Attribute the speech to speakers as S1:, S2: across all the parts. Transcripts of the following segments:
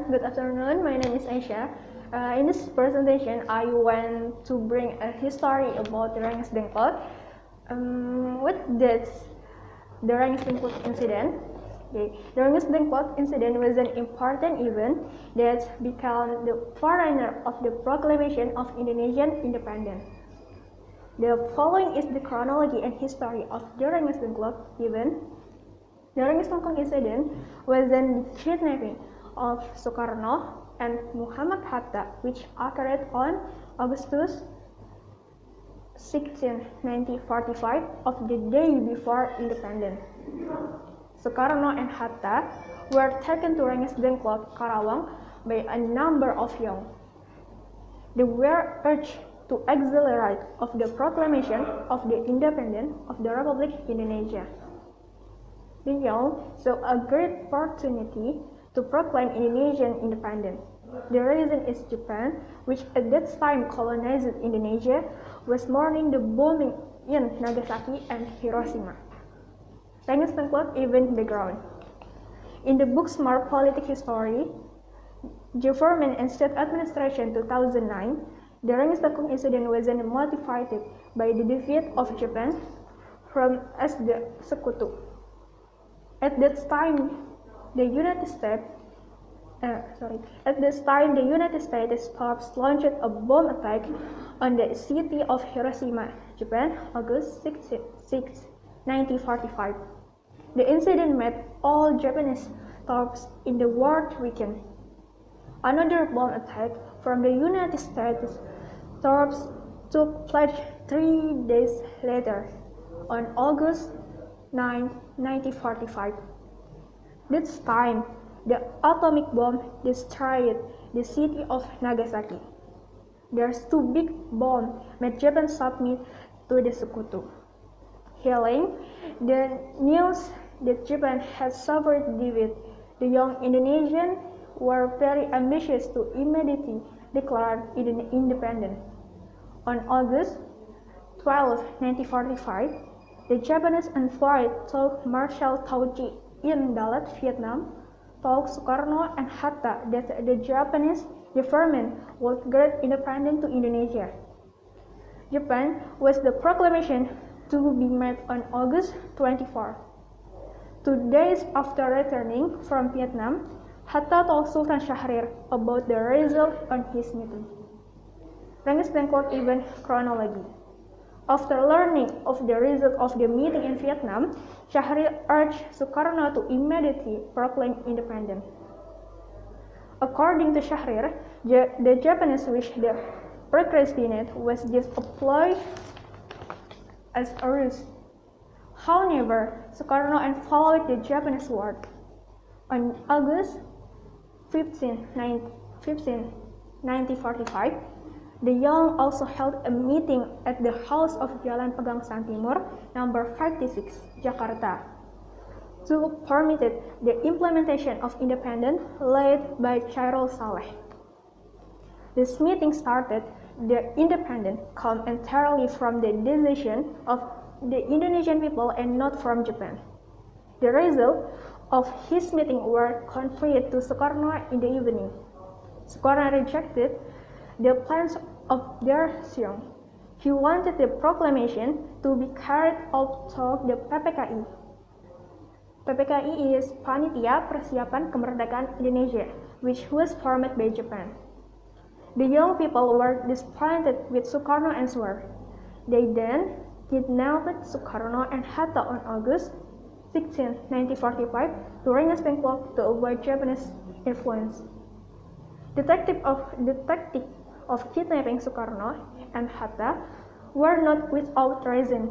S1: Good afternoon. My name is Aisha. In this presentation, I want to bring a history about the Rengas Dengklok. What that's the Rengas Dengklok incident? Okay. The Rengas Dengklok incident was an important event that became the forerunner of the proclamation of Indonesian independence. The following is the chronology and history of the Rengas Dengklok event. The Rengas Dengklok incident was the kidnapping of Sukarno and Muhammad Hatta, which occurred on Augustus 16, 1945, of the day before independence. Sukarno and Hatta were taken to Rengas Dengklok, Karawang, by a number of young. They were urged to accelerate of the proclamation of the independence of the Republic Indonesia. The young saw a great opportunity to proclaim Indonesian independence. The reason is Japan, which at that time colonized Indonesia, was mourning the bombing in Nagasaki and Hiroshima. Rengas Dengklok event background. In the book Smart Politic History, Government and State Administration 2009, the Rengas Dengklok incident was motivated by the defeat of Japan from as the Sekutu. At that time, the United States launched a bomb attack on the city of Hiroshima, Japan, August 6, 1945. The incident made all Japanese troops in the world weakened. Another bomb attack from the United States troops took place 3 days later, on August 9, 1945. This time, the atomic bomb destroyed the city of Nagasaki. There's two big bombs made Japan submit to the Sekutu. Hearing the news that Japan had suffered defeat, the young Indonesians were very ambitious to immediately declare independence. On August 12, 1945, the Japanese envoy told Marshal Tauchi in Dalat, Vietnam, told Sukarno and Hatta that the Japanese government would grant independence to Indonesia. Japan was the proclamation to be made on August 24. 2 days after returning from Vietnam, Hatta told Sultan Syahrir about the result on his meeting. Rengas Dengklok event chronology. After learning of the result of the meeting in Vietnam, Syahrir urged Sukarno to immediately proclaim independence. According to Syahrir, the Japanese wish the procrastinate was just applied as a ruse. However, Sukarno followed the Japanese word. On August 15, 1945, the young also held a meeting at the house of Jalan Pegangsaan Timur, number 56, Jakarta, to permit the implementation of independence led by Chairul Saleh. This meeting started the independence come entirely from the decision of the Indonesian people and not from Japan. The result of his meeting were conveyed to Sukarno in the evening. Sukarno rejected the plans of their young. He wanted the proclamation to be carried out through the PPKI. PPKI is Panitia Persiapan Kemerdekaan Indonesia, which was formed by Japan. The young people were disappointed with Sukarno and swore. They then kidnapped Sukarno and Hatta on August 16, 1945 to Rengas Dengklok to avoid Japanese influence. The tactic of kidnapping Sukarno and Hatta were not without reason.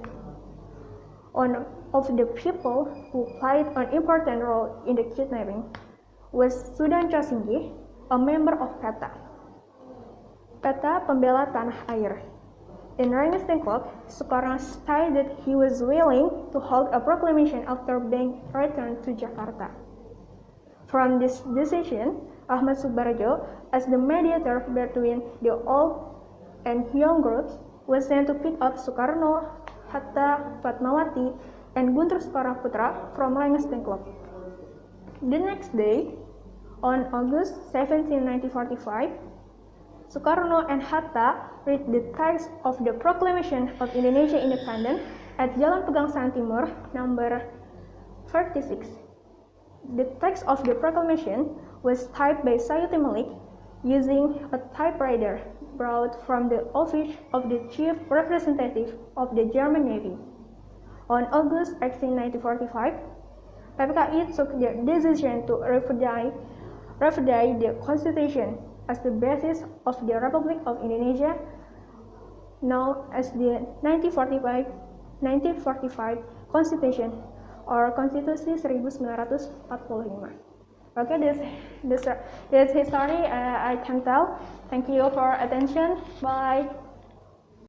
S1: One of the people who played an important role in the kidnapping was Sudan Chosinggih, a member of PETA. PETA Pembela Tanah Air. In Rengas Dengklok, Sukarno stated he was willing to hold a proclamation after being returned to Jakarta. From this decision, Ahmad Subarjo, as the mediator between the old and young groups, was sent to pick up Sukarno, Hatta, Fatmawati, and Guntur Soekarno Putra from Rengas Dengklok. The next day, On August 17, 1945, Soekarno and Hatta read the text of the Proclamation of Indonesia Independence at Jalan Pegangsaan Timur, number 36. The text of the proclamation was typed by Sayuti Malik using a typewriter brought from the office of the chief representative of the German Navy. On August 18, 1945, PPKI took the decision to repudiate the Constitution as the basis of the Republic of Indonesia, known as the 1945 Constitution or Konstitusi 1945. Okay, this history I can tell. Thank you for attention. Bye.